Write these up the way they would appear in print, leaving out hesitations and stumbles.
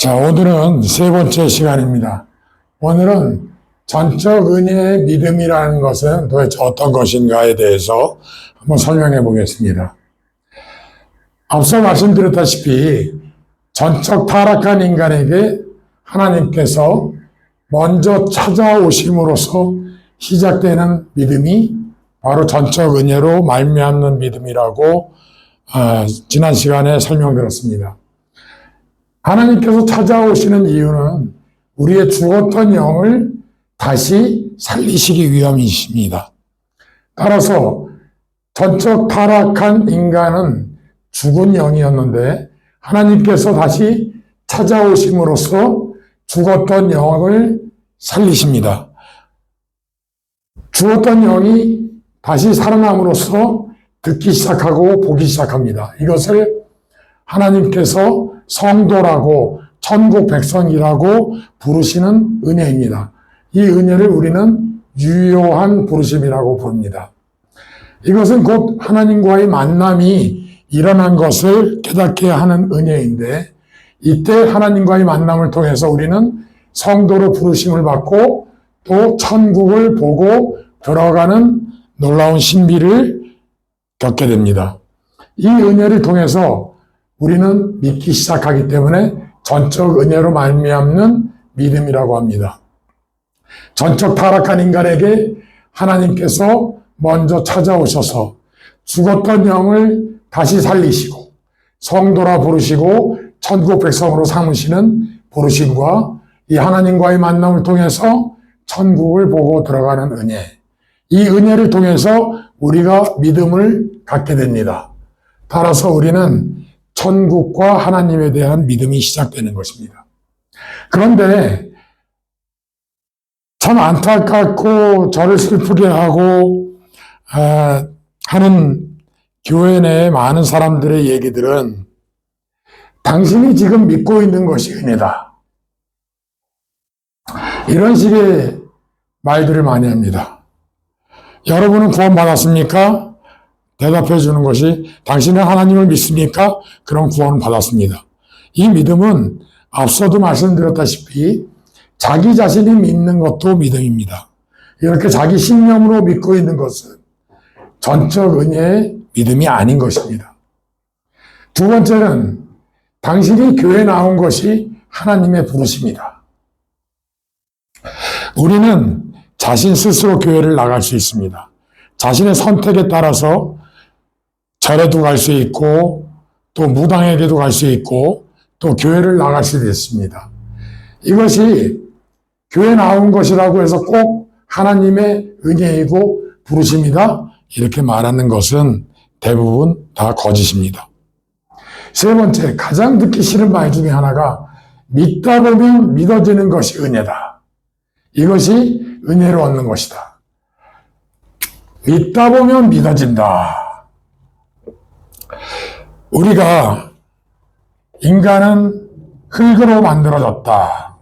자, 오늘은 세 번째 시간입니다. 오늘은 전적 은혜의 믿음이라는 것은 도대체 어떤 것인가에 대해서 한번 설명해 보겠습니다. 앞서 말씀드렸다시피 전적 타락한 인간에게 하나님께서 먼저 찾아오심으로써 시작되는 믿음이 바로 전적 은혜로 말미암는 믿음이라고 지난 시간에 설명드렸습니다. 하나님께서 찾아오시는 이유는 우리의 죽었던 영을 다시 살리시기 위함이십니다. 따라서 전적 타락한 인간은 죽은 영이었는데 하나님께서 다시 찾아오심으로써 죽었던 영을 살리십니다. 죽었던 영이 다시 살아남으로써 듣기 시작하고 보기 시작합니다. 이것을 하나님께서 성도라고 천국 백성이라고 부르시는 은혜입니다. 이 은혜를 우리는 유효한 부르심이라고 부릅니다. 이것은 곧 하나님과의 만남이 일어난 것을 깨닫게 하는 은혜인데, 이때 하나님과의 만남을 통해서 우리는 성도로 부르심을 받고 또 천국을 보고 들어가는 놀라운 신비를 겪게 됩니다. 이 은혜를 통해서 우리는 믿기 시작하기 때문에 전적 은혜로 말미암는 믿음이라고 합니다. 전적 타락한 인간에게 하나님께서 먼저 찾아오셔서 죽었던 영을 다시 살리시고 성도라 부르시고 천국 백성으로 삼으시는 부르심과 이 하나님과의 만남을 통해서 천국을 보고 들어가는 은혜, 이 은혜를 통해서 우리가 믿음을 갖게 됩니다. 따라서 우리는 천국과 하나님에 대한 믿음이 시작되는 것입니다. 그런데 참 안타깝고 저를 슬프게 하고 하는 교회 내의 많은 사람들의 얘기들은 당신이 지금 믿고 있는 것이 은혜다, 이런 식의 말들을 많이 합니다. 여러분은 구원받았습니까? 대답해 주는 것이 당신은 하나님을 믿습니까? 그런 구원을 받았습니다. 이 믿음은 앞서도 말씀드렸다시피 자기 자신이 믿는 것도 믿음입니다. 이렇게 자기 신념으로 믿고 있는 것은 전적 은혜의 믿음이 아닌 것입니다. 두 번째는 당신이 교회에 나온 것이 하나님의 부르심이다. 우리는 자신 스스로 교회를 나갈 수 있습니다. 자신의 선택에 따라서 절에도 갈 수 있고 또 무당에게도 갈 수 있고 또 교회를 나갈 수도 있습니다. 이것이 교회 나온 것이라고 해서 꼭 하나님의 은혜이고 부르심이다, 이렇게 말하는 것은 대부분 다 거짓입니다. 세 번째, 가장 듣기 싫은 말 중에 하나가 믿다 보면 믿어지는 것이 은혜다. 이것이 은혜로 얻는 것이다. 믿다 보면 믿어진다. 우리가 인간은 흙으로 만들어졌다.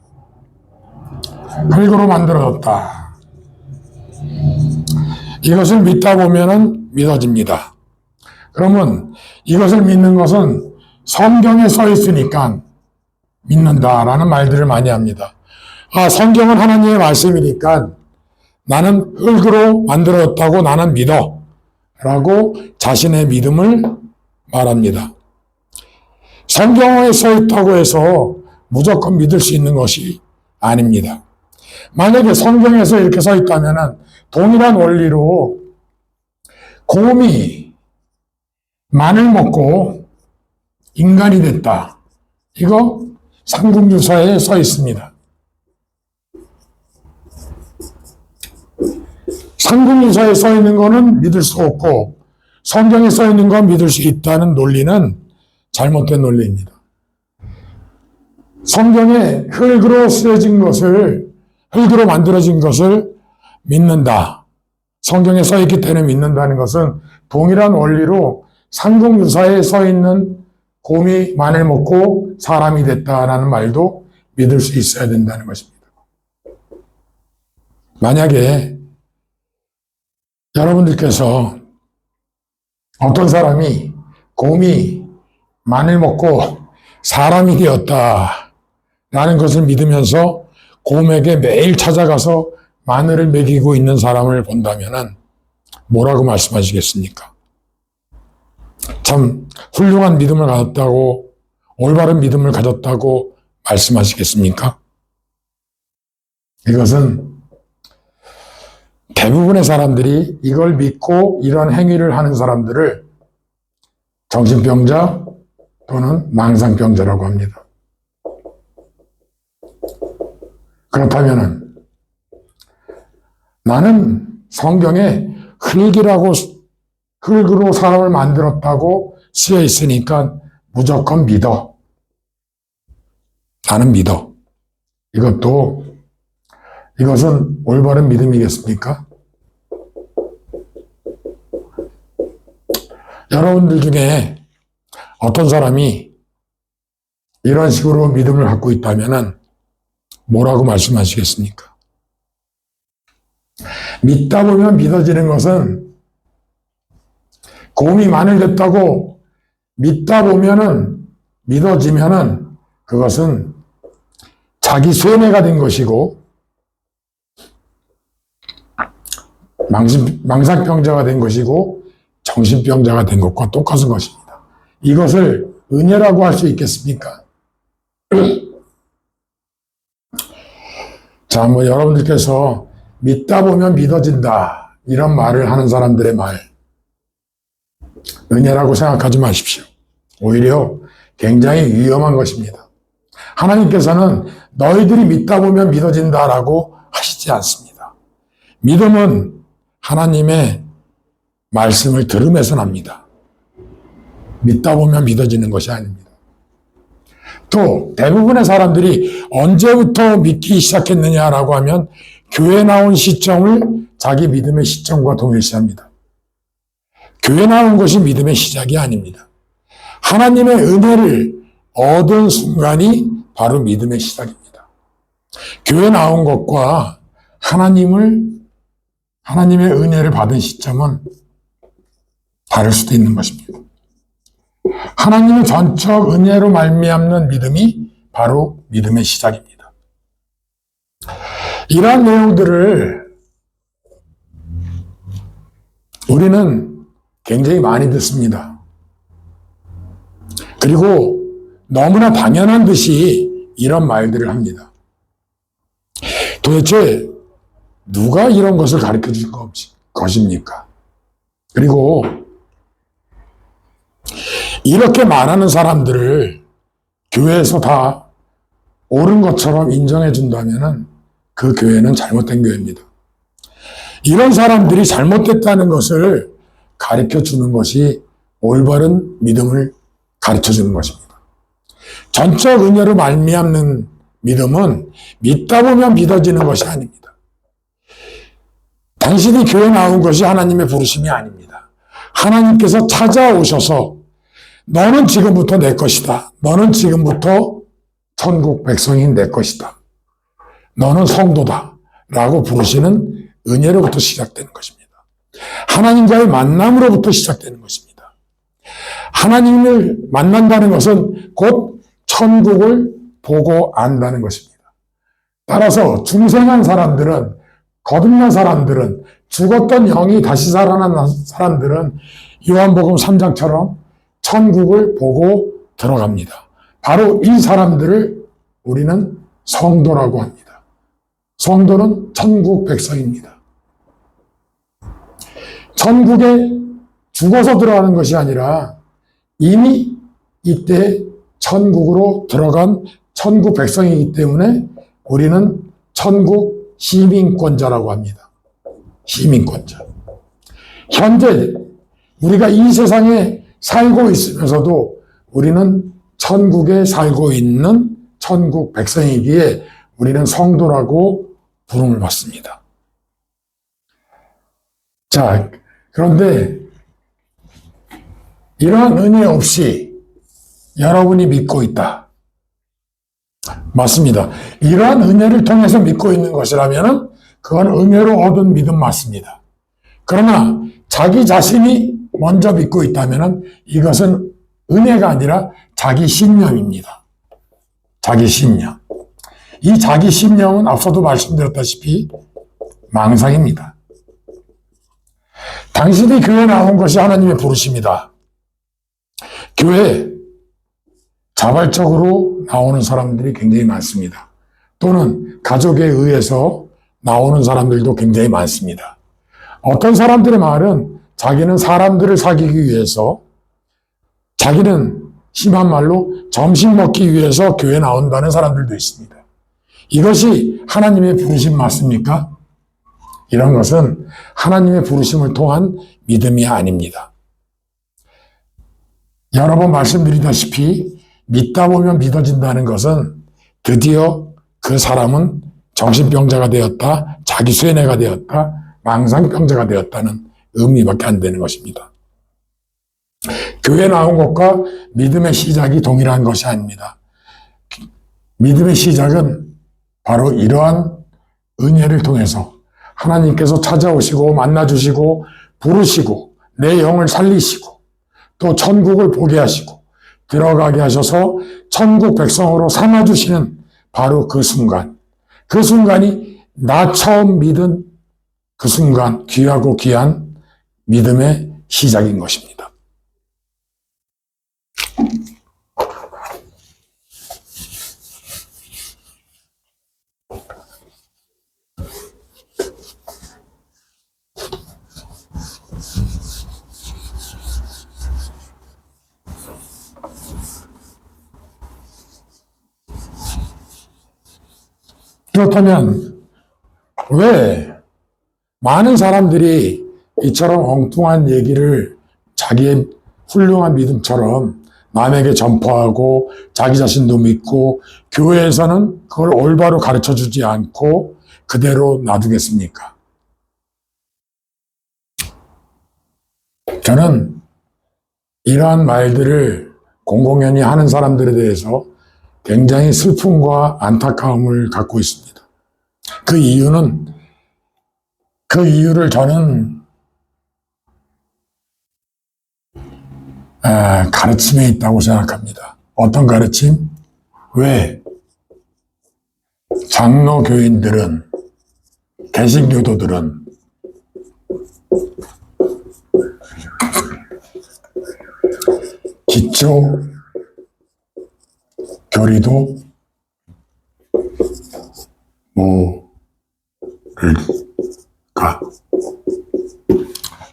흙으로 만들어졌다. 이것을 믿다 보면은 믿어집니다. 그러면 이것을 믿는 것은 성경에 써 있으니까 믿는다라는 말들을 많이 합니다. 성경은 하나님의 말씀이니까 나는 흙으로 만들어졌다고 나는 믿어 라고 자신의 믿음을 말합니다. 성경에 써 있다고 해서 무조건 믿을 수 있는 것이 아닙니다. 만약에 성경에서 이렇게 써 있다면 동일한 원리로 곰이 마늘 먹고 인간이 됐다, 이거 삼국유사에 써 있습니다. 삼국유사에 써 있는 거는 믿을 수 없고 성경에 써 있는 건 믿을 수 있다는 논리는 잘못된 논리입니다. 성경에 흙으로 쓰여진 것을, 흙으로 만들어진 것을 믿는다, 성경에 써 있기 때문에 믿는다는 것은 동일한 원리로 삼국유사에 써 있는 곰이 마늘 먹고 사람이 됐다라는 말도 믿을 수 있어야 된다는 것입니다. 만약에 여러분들께서 어떤 사람이 곰이 마늘 먹고 사람이 되었다 라는 것을 믿으면서 곰에게 매일 찾아가서 마늘을 먹이고 있는 사람을 본다면 뭐라고 말씀하시겠습니까? 참 훌륭한 믿음을 가졌다고, 올바른 믿음을 가졌다고 말씀하시겠습니까? 이것은 대부분의 사람들이 이걸 믿고 이런 행위를 하는 사람들을 정신병자 또는 망상병자라고 합니다. 그렇다면 나는 성경에 흙으로 사람을 만들었다고 쓰여 있으니까 무조건 믿어. 나는 믿어. 이것은 올바른 믿음이겠습니까? 여러분들 중에 어떤 사람이 이런 식으로 믿음을 갖고 있다면 뭐라고 말씀하시겠습니까? 믿다 보면 믿어지는 것은 곰이 마늘 됐다고 믿다 보면은 믿어지면은 그것은 자기 쇠뇌가 된 것이고 망상병자가 된 것이고 정신병자가 된 것과 똑같은 것입니다. 이것을 은혜라고 할 수 있겠습니까? 자, 여러분들께서 믿다 보면 믿어진다 이런 말을 하는 사람들의 말 은혜라고 생각하지 마십시오. 오히려 굉장히 위험한 것입니다. 하나님께서는 너희들이 믿다 보면 믿어진다라고 하시지 않습니다. 믿음은 하나님의 말씀을 들으면서 납니다. 믿다 보면 믿어지는 것이 아닙니다. 또 대부분의 사람들이 언제부터 믿기 시작했느냐라고 하면 교회 나온 시점을 자기 믿음의 시점과 동일시합니다. 교회 나온 것이 믿음의 시작이 아닙니다. 하나님의 은혜를 얻은 순간이 바로 믿음의 시작입니다. 교회 나온 것과 하나님의 은혜를 받은 시점은 다를 수도 있는 것입니다. 하나님의 전적 은혜로 말미암는 믿음이 바로 믿음의 시작입니다. 이러한 내용들을 우리는 굉장히 많이 듣습니다. 그리고 너무나 당연한 듯이 이런 말들을 합니다. 도대체 누가 이런 것을 가르쳐 줄 것입니까? 그리고 이렇게 말하는 사람들을 교회에서 다 옳은 것처럼 인정해 준다면 그 교회는 잘못된 교회입니다. 이런 사람들이 잘못됐다는 것을 가르쳐 주는 것이 올바른 믿음을 가르쳐 주는 것입니다. 전적 은혜로 말미암는 믿음은 믿다 보면 믿어지는 것이 아닙니다. 당신이 교회 나온 것이 하나님의 부르심이 아닙니다. 하나님께서 찾아오셔서 너는 지금부터 내 것이다. 너는 지금부터 천국 백성인 내 것이다. 너는 성도다. 라고 부르시는 은혜로부터 시작되는 것입니다. 하나님과의 만남으로부터 시작되는 것입니다. 하나님을 만난다는 것은 곧 천국을 보고 안다는 것입니다. 따라서 중생한 사람들은, 거듭난 사람들은, 죽었던 영이 다시 살아난 사람들은 요한복음 3장처럼 천국을 보고 들어갑니다. 바로 이 사람들을 우리는 성도라고 합니다. 성도는 천국 백성입니다. 천국에 죽어서 들어가는 것이 아니라 이미 이때 천국으로 들어간 천국 백성이기 때문에 우리는 천국 시민권자라고 합니다. 시민권자. 현재 우리가 이 세상에 살고 있으면서도 우리는 천국에 살고 있는 천국 백성이기에 우리는 성도라고 부름을 받습니다. 자, 그런데 이러한 은혜 없이 여러분이 믿고 있다. 맞습니다. 이러한 은혜를 통해서 믿고 있는 것이라면 그건 은혜로 얻은 믿음 맞습니다. 그러나 자기 자신이 먼저 믿고 있다면 이것은 은혜가 아니라 자기 신념입니다. 자기 신념. 이 자기 심령은 앞서도 말씀드렸다시피 망상입니다. 당신이 교회에 나온 것이 하나님의 부르심이다. 교회에 자발적으로 나오는 사람들이 굉장히 많습니다. 또는 가족에 의해서 나오는 사람들도 굉장히 많습니다. 어떤 사람들의 말은 자기는 사람들을 사귀기 위해서, 자기는 심한 말로 점심 먹기 위해서 교회에 나온다는 사람들도 있습니다. 이것이 하나님의 부르심 맞습니까? 이런 것은 하나님의 부르심을 통한 믿음이 아닙니다. 여러 번 말씀드리다시피 믿다 보면 믿어진다는 것은 드디어 그 사람은 정신병자가 되었다, 자기쇠뇌가 되었다, 망상병자가 되었다는 의미밖에 안 되는 것입니다. 교회 나온 것과 믿음의 시작이 동일한 것이 아닙니다. 믿음의 시작은 바로 이러한 은혜를 통해서 하나님께서 찾아오시고 만나주시고 부르시고 내 영을 살리시고 또 천국을 보게 하시고 들어가게 하셔서 천국 백성으로 삼아주시는 바로 그 순간이 나 처음 믿은 그 순간, 귀하고 귀한 믿음의 시작인 것입니다. 그렇다면 왜 많은 사람들이 이처럼 엉뚱한 얘기를 자기의 훌륭한 믿음처럼 남에게 전파하고 자기 자신도 믿고 교회에서는 그걸 올바로 가르쳐주지 않고 그대로 놔두겠습니까? 저는 이러한 말들을 공공연히 하는 사람들에 대해서 굉장히 슬픔과 안타까움을 갖고 있습니다. 그 이유를 저는 가르침에 있다고 생각합니다. 어떤 가르침? 왜 장로 교인들은, 개신교도들은 기초 교리도 모를까?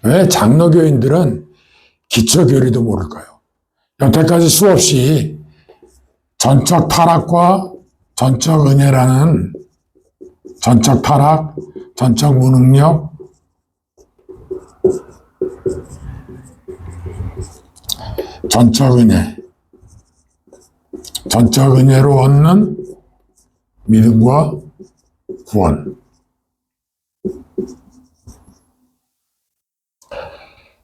왜 장로교인들은 기초 교리도 모를까요? 여태까지 수없이 전적 타락과 전적 은혜라는 전적 타락, 전적 무능력, 전적 은혜, 전적 은혜로 얻는 믿음과 구원.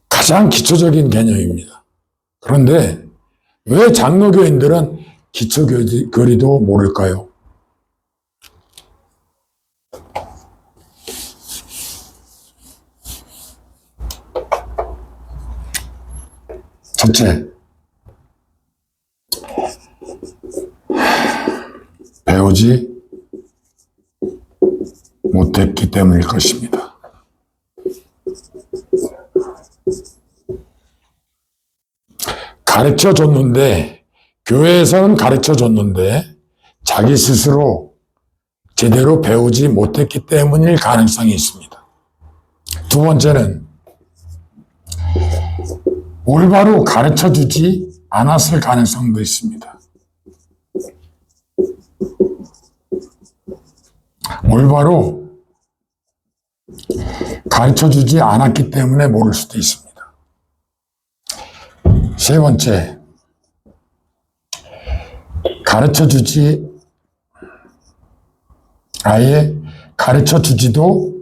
가장 기초적인 개념입니다. 그런데 왜 장로교인들은 기초 교리도 모를까요? 첫째, 배우지 못했기 때문일 것입니다. 가르쳐줬는데, 교회에서는 가르쳐줬는데 자기 스스로 제대로 배우지 못했기 때문일 가능성이 있습니다. 두 번째는 올바로 가르쳐주지 않았을 가능성도 있습니다. 올바로 가르쳐주지 않았기 때문에 모를 수도 있습니다. 세 번째, 아예 가르쳐주지도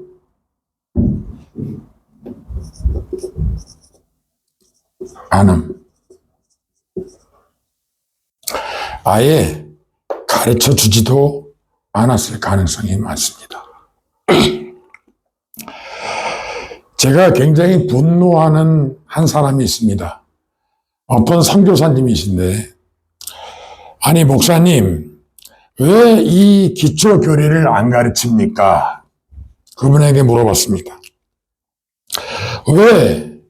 않음. 아예 가르쳐주지도 않았을 가능성이 많습니다. 제가 굉장히 분노하는 한 사람이 있습니다. 어떤 선교사님이신데, 아니 목사님, 왜 이 기초 교리를 안 가르칩니까? 그분에게 물어봤습니다. 왜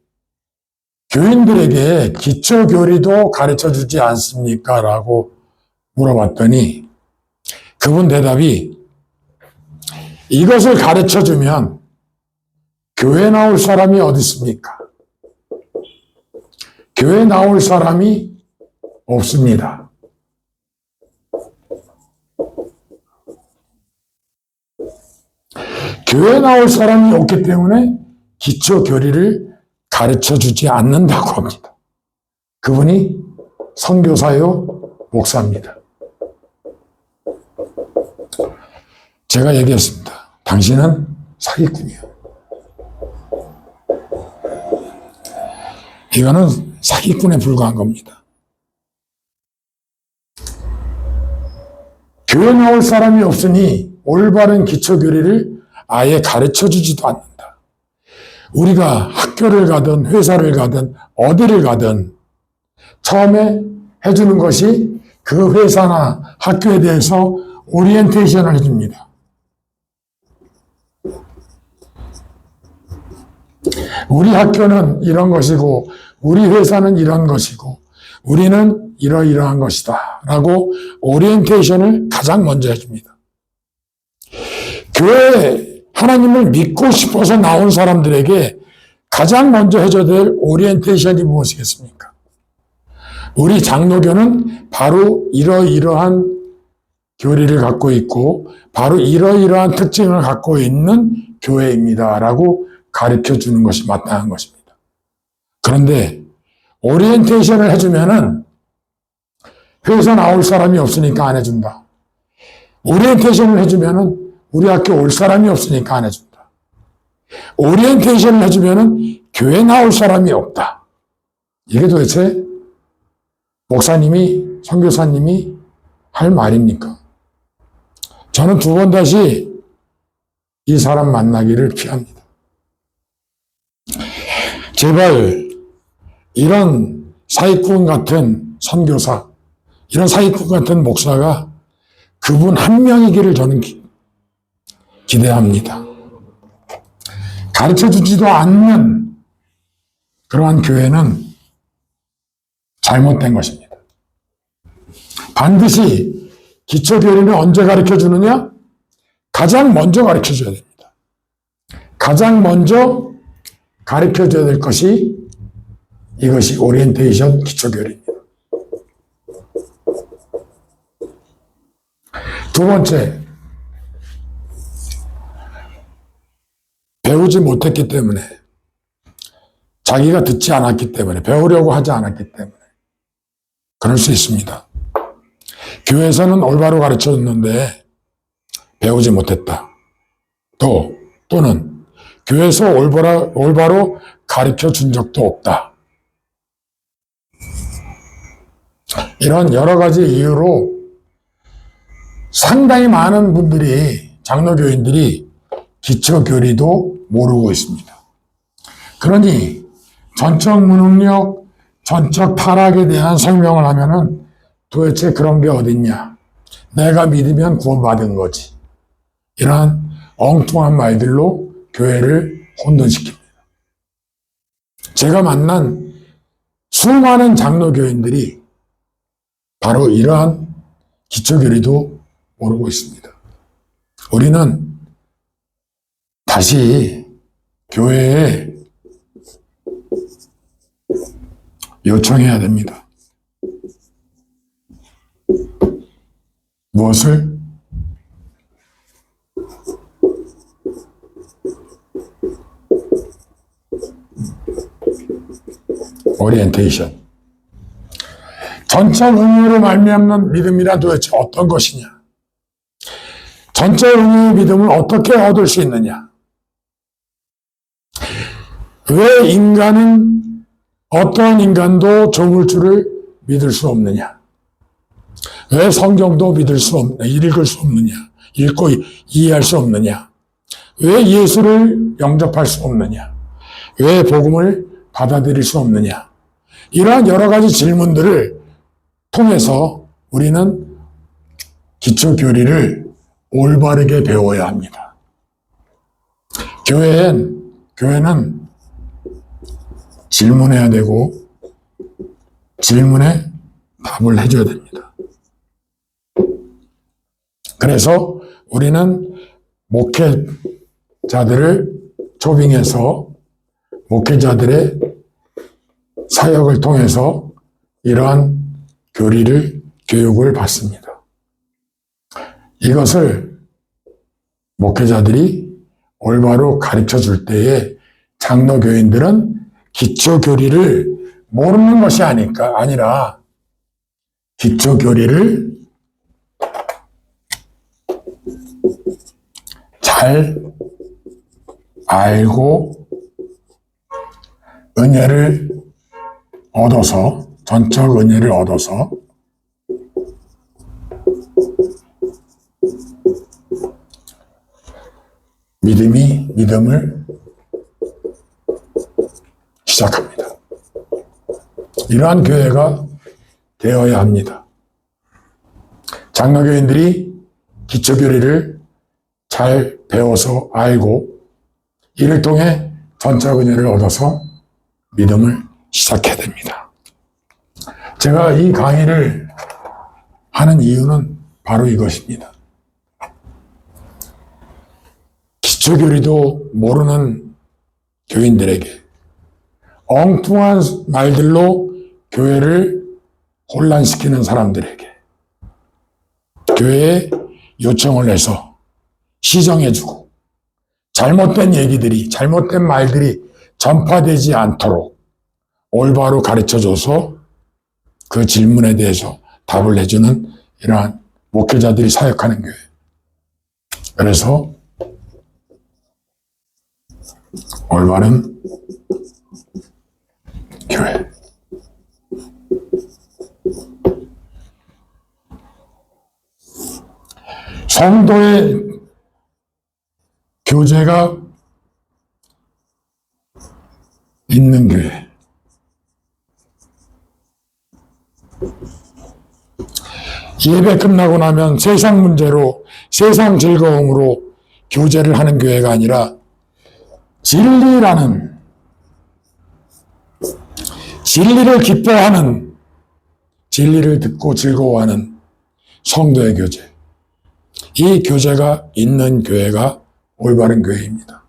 교인들에게 기초 교리도 가르쳐 주지 않습니까? 라고 물어봤더니 그분 대답이 이것을 가르쳐 주면 교회 나올 사람이 어디 있습니까? 교회 나올 사람이 없습니다. 교회 나올 사람이 없기 때문에 기초 교리를 가르쳐 주지 않는다고 합니다. 그분이 선교사요, 목사입니다. 제가 얘기했습니다. 당신은 사기꾼이요. 이거는 사기꾼에 불과한 겁니다. 교회 나올 사람이 없으니 올바른 기초교리를 아예 가르쳐주지도 않는다. 우리가 학교를 가든 회사를 가든 어디를 가든 처음에 해주는 것이 그 회사나 학교에 대해서 오리엔테이션을 해줍니다. 우리 학교는 이런 것이고 우리 회사는 이런 것이고 우리는 이러이러한 것이다 라고 오리엔테이션을 가장 먼저 해줍니다. 교회에 하나님을 믿고 싶어서 나온 사람들에게 가장 먼저 해줘야 될 오리엔테이션이 무엇이겠습니까? 우리 장로교는 바로 이러이러한 교리를 갖고 있고 바로 이러이러한 특징을 갖고 있는 교회입니다 라고 가르쳐 주는 것이 마땅한 것입니다. 그런데 오리엔테이션을 해주면은 회사 나올 사람이 없으니까 안 해준다. 오리엔테이션을 해주면은 우리 학교 올 사람이 없으니까 안 해준다. 오리엔테이션을 해주면은 교회 나올 사람이 없다. 이게 도대체 목사님이, 선교사님이 할 말입니까? 저는 두 번 다시 이 사람 만나기를 피합니다. 제발 이런 사기꾼 같은 선교사, 이런 사기꾼 같은 목사가 그분 한 명이기를 저는 기대합니다. 가르쳐주지도 않는 그러한 교회는 잘못된 것입니다. 반드시 기초교리는 언제 가르쳐주느냐? 가장 먼저 가르쳐줘야 됩니다. 가장 먼저 가르쳐줘야 될 것이 이것이 오리엔테이션 기초교리입니다. 두 번째, 배우지 못했기 때문에, 자기가 듣지 않았기 때문에, 배우려고 하지 않았기 때문에 그럴 수 있습니다. 교회에서는 올바로 가르쳐줬는데 배우지 못했다. 또는 교회에서 올바로 가르쳐준 적도 없다. 이런 여러 가지 이유로 상당히 많은 분들이, 장로교인들이 기초교리도 모르고 있습니다. 그러니 전적 무능력, 전적 타락에 대한 설명을 하면은 도대체 그런 게 어딨냐? 내가 믿으면 구원받은 거지. 이러한 엉뚱한 말들로 교회를 혼돈시킵니다. 제가 만난 수많은 장로교인들이 바로 이러한 기초교리도 모르고 있습니다. 우리는 다시 교회에 요청해야 됩니다. 무엇을? 오리엔테이션. 전적 응유로 말미암는 믿음이란 도대체 어떤 것이냐? 전적 응유의 믿음을 어떻게 얻을 수 있느냐? 왜 인간은 어떤 인간도 조물주를 믿을 수 없느냐? 왜 성경도 읽을 수 없느냐? 읽고 이해할 수 없느냐? 왜 예수를 영접할 수 없느냐? 왜 복음을 받아들일 수 없느냐? 이러한 여러 가지 질문들을 통해서 우리는 기초 교리를 올바르게 배워야 합니다. 교회는 질문해야 되고 질문에 답을 해줘야 됩니다. 그래서 우리는 목회자들을 초빙해서 목회자들의 사역을 통해서 이러한 교육을 받습니다. 이것을 목회자들이 올바로 가르쳐 줄 때에 장로교인들은 기초교리를 모르는 것이 아니라 기초교리를 잘 알고 은혜를 얻어서, 전적 은혜를 얻어서 믿음을 시작합니다. 이러한 교회가 되어야 합니다. 장로교인들이 기초교리를 잘 배워서 알고 이를 통해 전적 은혜를 얻어서 믿음을 시작해야 됩니다. 제가 이 강의를 하는 이유는 바로 이것입니다. 기초교리도 모르는 교인들에게 엉뚱한 말들로 교회를 혼란시키는 사람들에게 교회에 요청을 해서 시정해주고 잘못된 얘기들이, 잘못된 말들이 전파되지 않도록 올바로 가르쳐줘서 그 질문에 대해서 답을 해주는 이러한 목회자들이 사역하는 교회. 그래서 올바른 교회. 성도의 교제가 있는 교회. 예배 끝나고 나면 세상 문제로, 세상 즐거움으로 교제를 하는 교회가 아니라 진리를 기뻐하는, 진리를 듣고 즐거워하는 성도의 교제. 이 교제가 있는 교회가 올바른 교회입니다.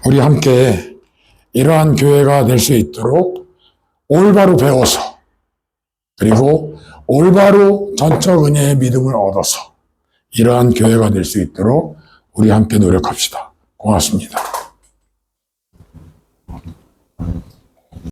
우리 함께 이러한 교회가 될 수 있도록 올바로 배워서 그리고 올바로 전적 은혜의 믿음을 얻어서 이러한 교회가 될 수 있도록 우리 함께 노력합시다. 고맙습니다.